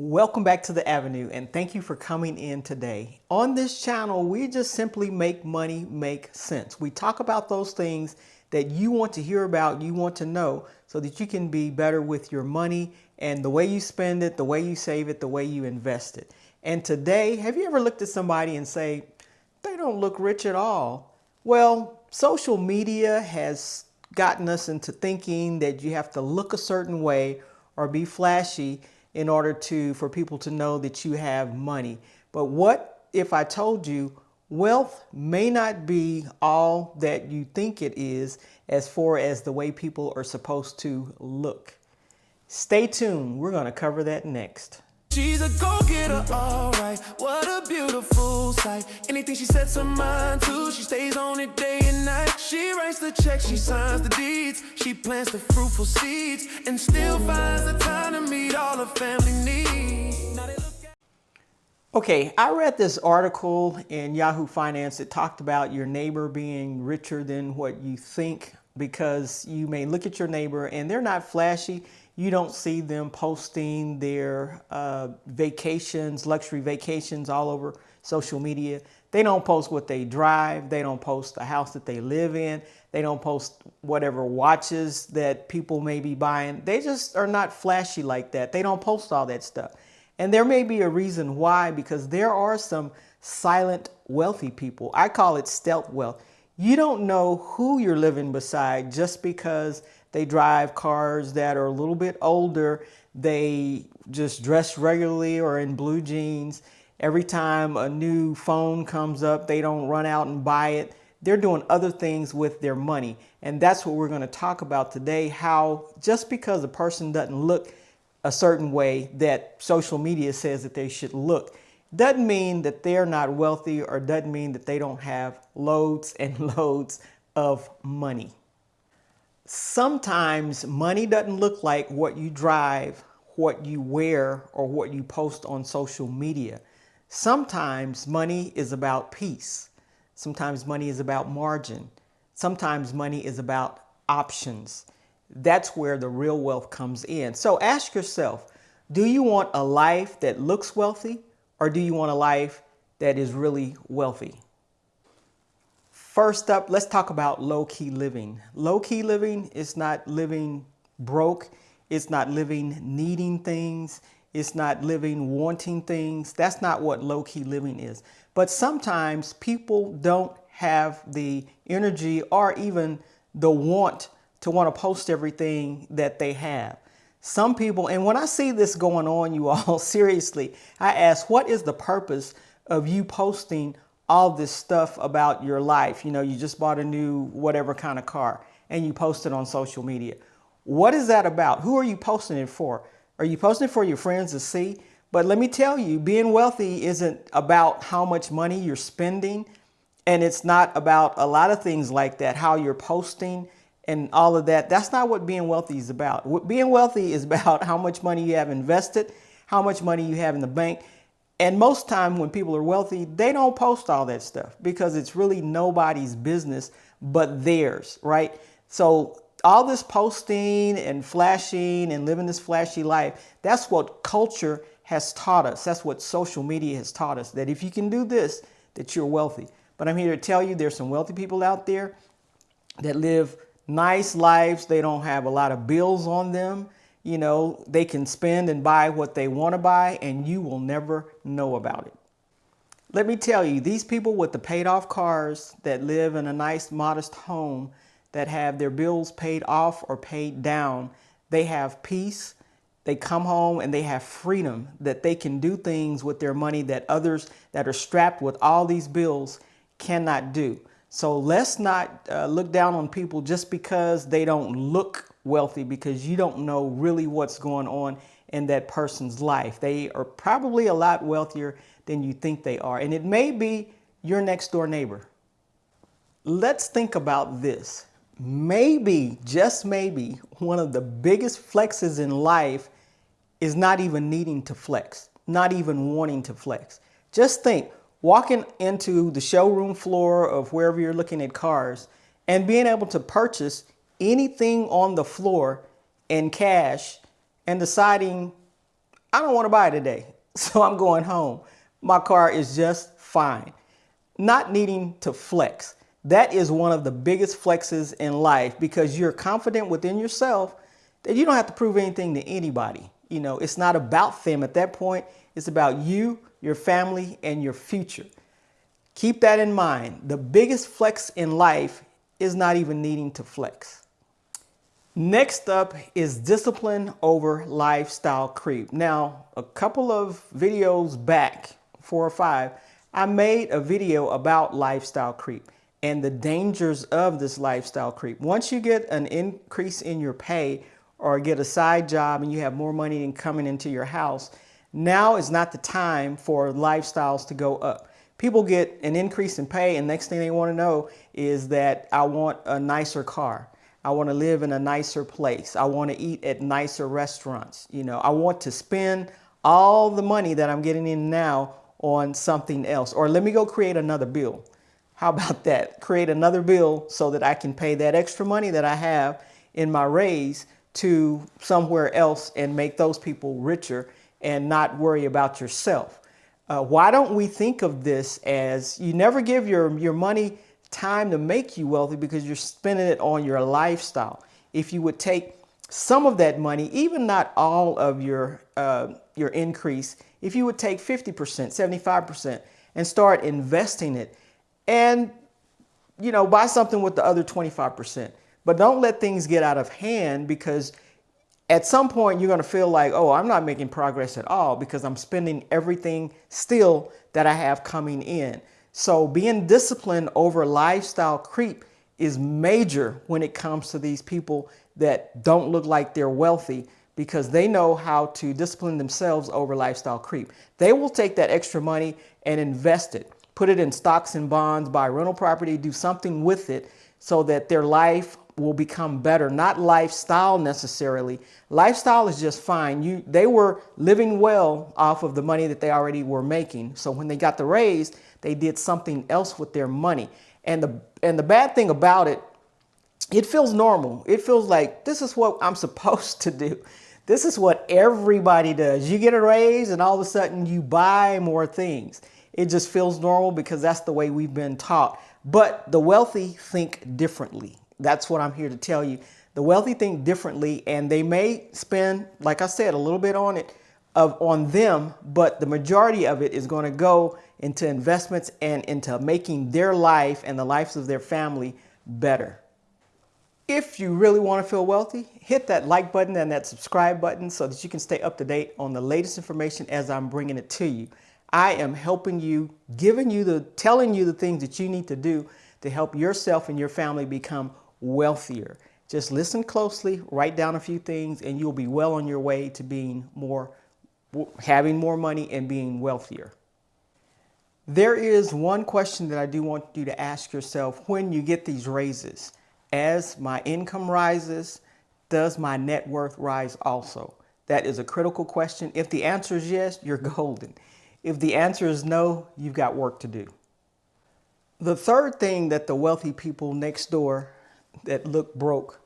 Welcome back to the Avenue and thank you for coming in today. On this channel, we just simply make money make sense. We talk about those things that you want to hear about, you want to know, so that you can be better with your money and the way you spend it, the way you save it, the way you invest it. And today, have you ever looked at somebody and say, they don't look rich at all? Well, social media has gotten us into thinking that you have to look a certain way or be flashy in order for people to know that you have money. But what if I told you wealth may not be all that you think it is as far as the way people are supposed to look? Stay tuned. We're going to cover that next. She's a go-getter, alright. What a beautiful sight. Anything she sets her mind to, she stays on it day and night. She writes the checks, she signs the deeds. She plants the fruitful seeds and still finds the time to meet all her family needs. Okay, I read this article in Yahoo Finance that talked about your neighbor being richer than what you think, because you may look at your neighbor and they're not flashy. You don't see them posting their vacations, luxury vacations all over social media. They don't post what they drive. They don't post the house that they live in. They don't post whatever watches that people may be buying. They just are not flashy like that. They don't post all that stuff. And there may be a reason why, because there are some silent wealthy people. I call it stealth wealth. You don't know who you're living beside just because they drive cars that are a little bit older. They just dress regularly or in blue jeans. Every time a new phone comes up, they don't run out and buy it. They're doing other things with their money. And that's what we're going to talk about today, how just because a person doesn't look a certain way that social media says that they should look, doesn't mean that they're not wealthy, or doesn't mean that they don't have loads and loads of money. Sometimes money doesn't look like what you drive, what you wear, or what you post on social media. Sometimes money is about peace. Sometimes money is about margin. Sometimes money is about options. That's where the real wealth comes in. So ask yourself, do you want a life that looks wealthy, or do you want a life that is really wealthy? First up, let's talk about low-key living. Low-key living is not living broke. It's not living needing things. It's not living wanting things. That's not what low-key living is. But sometimes people don't have the energy or even the want to want to post everything that they have. Some people, and when I see this going on, you all, seriously, I ask, what is the purpose of you posting all this stuff about your life? You know, you just bought a new whatever kind of car and you post it on social media. What is that about? Who are you posting it for? Are you posting it for your friends to see? But let me tell you, being wealthy isn't about how much money you're spending. And it's not about a lot of things like that, how you're posting and all of that. That's not what being wealthy is about. What being wealthy is about how much money you have invested, how much money you have in the bank. And most time when people are wealthy, they don't post all that stuff because it's really nobody's business but theirs, right? So all this posting and flashing and living this flashy life, that's what culture has taught us. That's what social media has taught us, that if you can do this, that you're wealthy. But I'm here to tell you there's some wealthy people out there that live nice lives. They don't have a lot of bills on them. You know, they can spend and buy what they want to buy, and you will never know about it. Let me tell you, these people with the paid off cars that live in a nice, modest home, that have their bills paid off or paid down, they have peace. They come home and they have freedom, that they can do things with their money that others that are strapped with all these bills cannot do. So let's not look down on people just because they don't look wealthy, because you don't know really what's going on in that person's life. They are probably a lot wealthier than you think they are. And it may be your next door neighbor. Let's think about this. Maybe, just maybe, one of the biggest flexes in life is not even needing to flex, not even wanting to flex. Just think, walking into the showroom floor of wherever you're looking at cars and being able to purchase anything on the floor in cash and deciding I don't want to buy today, so I'm going home. My car is just fine. Not needing to flex. That is one of the biggest flexes in life because you're confident within yourself that you don't have to prove anything to anybody. You know, it's not about them at that point. It's about you, your family, and your future. Keep that in mind. The biggest flex in life is not even needing to flex. Next up is discipline over lifestyle creep. Now, a couple of videos back, 4 or 5, I made a video about lifestyle creep and the dangers of this lifestyle creep. Once you get an increase in your pay or get a side job and you have more money coming into your house, now is not the time for lifestyles to go up. People get an increase in pay and next thing they want to know is that I want a nicer car. I want to live in a nicer place. I want to eat at nicer restaurants. You know, I want to spend all the money that I'm getting in now on something else. Or let me go create another bill. How about that? Create another bill so that I can pay that extra money that I have in my raise to somewhere else and make those people richer and not worry about yourself. Why don't we think of this as you never give your money time to make you wealthy because you're spending it on your lifestyle. If you would take some of that money, even not all of your increase, if you would take 50%, 75% and start investing it and, you know, buy something with the other 25%. But don't let things get out of hand because at some point you're going to feel like, oh, I'm not making progress at all because I'm spending everything still that I have coming in. So being disciplined over lifestyle creep is major when it comes to these people that don't look like they're wealthy because they know how to discipline themselves over lifestyle creep. They will take that extra money and invest it, put it in stocks and bonds, buy rental property, do something with it so that their life will become better, not lifestyle necessarily. Lifestyle is just fine. They were living well off of the money that they already were making. So when they got the raise, they did something else with their money. And the bad thing about it, it feels normal. It feels like this is what I'm supposed to do. This is what everybody does. You get a raise and all of a sudden you buy more things. It just feels normal because that's the way we've been taught. But the wealthy think differently. That's what I'm here to tell you. The wealthy think differently and they may spend, like I said, a little bit on them, but the majority of it is going to go into investments and into making their life and the lives of their family better. If you really want to feel wealthy, hit that like button and that subscribe button so that you can stay up to date on the latest information as I'm bringing it to you. I am helping you, telling you the things that you need to do to help yourself and your family become wealthier. Just listen closely, write down a few things, and you'll be well on your way to having more money and being wealthier. There is one question that I do want you to ask yourself when you get these raises. As my income rises, does my net worth rise also? That is a critical question. If the answer is yes, you're golden. If the answer is no, you've got work to do. The third thing that the wealthy people next door that look broke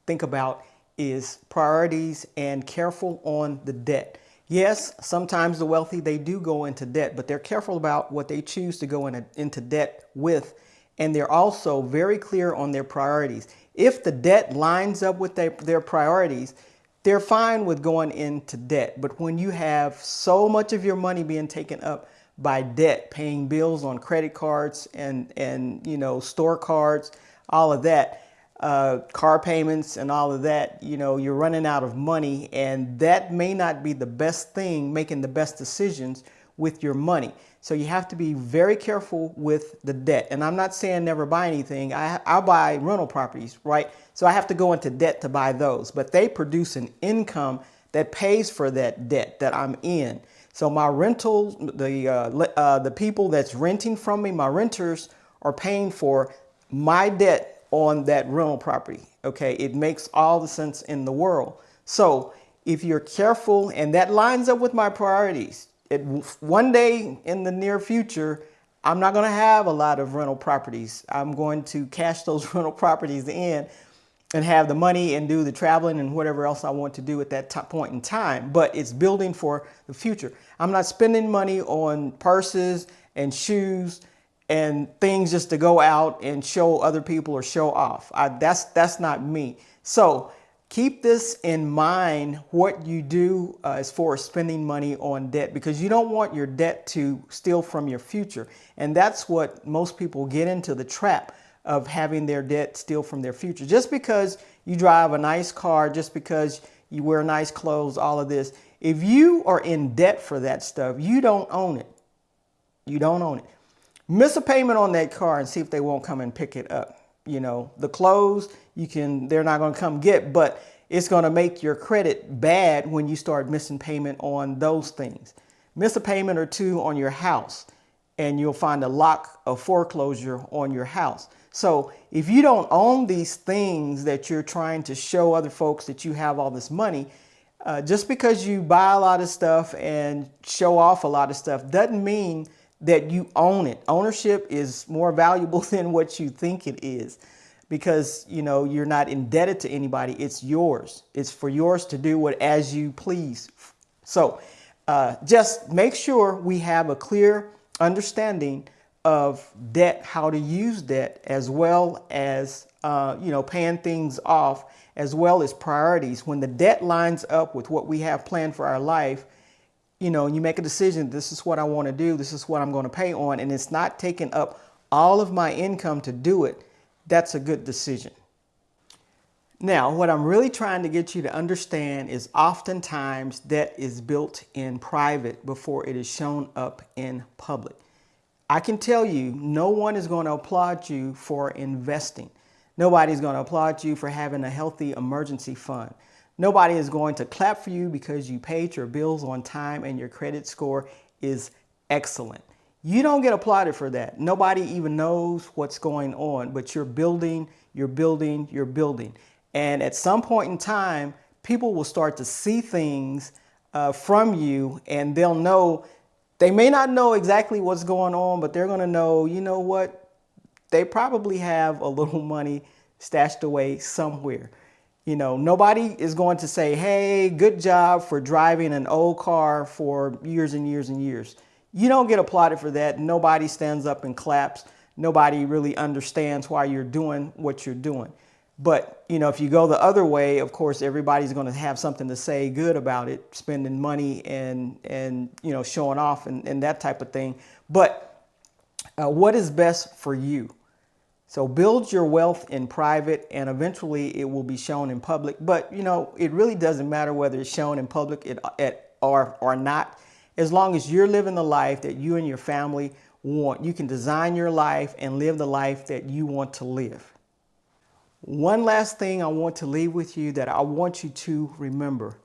think about is priorities and careful on the debt. Yes, sometimes the wealthy, they do go into debt, but they're careful about what they choose to go into debt with. And they're also very clear on their priorities. If the debt lines up with their priorities, they're fine with going into debt. But when you have so much of your money being taken up by debt, paying bills on credit cards and store cards, all of that, car payments and all of that, you're running out of money, and that may not be the best thing, making the best decisions with your money. So you have to be very careful with the debt. And I'm not saying never buy anything. I buy rental properties, right? So I have to go into debt to buy those, but they produce an income that pays for that debt that I'm in. So my rentals, the people that's renting from me, my renters are paying for my debt on that rental property. Okay, it makes all the sense in the world. So if you're careful and that lines up with my priorities, one day in the near future, I'm not going to have a lot of rental properties. I'm going to cash those rental properties in and have the money and do the traveling and whatever else I want to do at that point in time. But it's building for the future. I'm not spending money on purses and shoes and things just to go out and show other people or show off. That's not me. So keep this in mind, what you do as far as spending money on debt, because you don't want your debt to steal from your future. And that's what most people get into, the trap of having their debt steal from their future. Just because you drive a nice car, just because you wear nice clothes, all of this, if you are in debt for that stuff, you don't own it. You don't own it. Miss a payment on that car and see if they won't come and pick it up. You know, the clothes they're not going to come get, but it's going to make your credit bad when you start missing payment on those things. Miss a payment or two on your house and you'll find a lock of foreclosure on your house. So if you don't own these things that you're trying to show other folks that you have all this money, just because you buy a lot of stuff and show off a lot of stuff doesn't mean that you own it. Ownership is more valuable than what you think it is, because you're not indebted to anybody. It's yours. It's for yours to do what as you please. So just make sure we have a clear understanding of debt, how to use debt, as well as paying things off, as well as priorities. When the debt lines up with what we have planned for our life, and you make a decision, this is what I want to do, this is what I'm going to pay on, and it's not taking up all of my income to do it, that's a good decision. Now, what I'm really trying to get you to understand is oftentimes debt is built in private before it is shown up in public. I can tell you, no one is going to applaud you for investing. Nobody's going to applaud you for having a healthy emergency fund. Nobody is going to clap for you because you paid your bills on time and your credit score is excellent. You don't get applauded for that. Nobody even knows what's going on, but you're building, you're building, you're building. And at some point in time, people will start to see things from you, and they'll know. They may not know exactly what's going on, but they're going to know, you know what? They probably have a little money stashed away somewhere. Nobody is going to say, hey, good job for driving an old car for years and years and years. You don't get applauded for that. Nobody stands up and claps. Nobody really understands why you're doing what you're doing. But, if you go the other way, of course, everybody's going to have something to say good about it, spending money and showing off and that type of thing. But what is best for you? So build your wealth in private, and eventually it will be shown in public. But, it really doesn't matter whether it's shown in public or not. As long as you're living the life that you and your family want, you can design your life and live the life that you want to live. One last thing I want to leave with you that I want you to remember.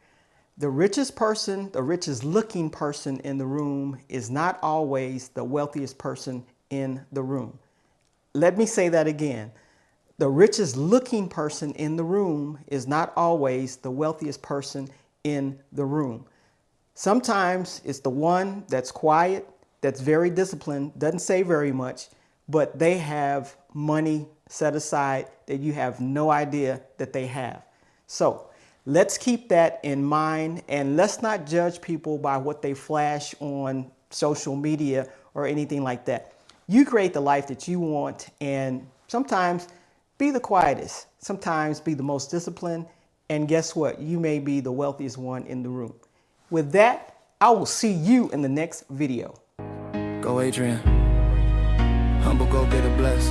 The richest person, the richest looking person in the room is not always the wealthiest person in the room. Let me say that again. The richest looking person in the room is not always the wealthiest person in the room. Sometimes it's the one that's quiet, that's very disciplined, doesn't say very much, but they have money set aside that you have no idea that they have. So let's keep that in mind, and let's not judge people by what they flash on social media or anything like that. You create the life that you want, and sometimes be the quietest, sometimes be the most disciplined, and guess what? You may be the wealthiest one in the room. With that, I will see you in the next video. Go Adrienne. Humble, go get a bless.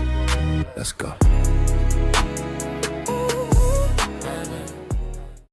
Let's go.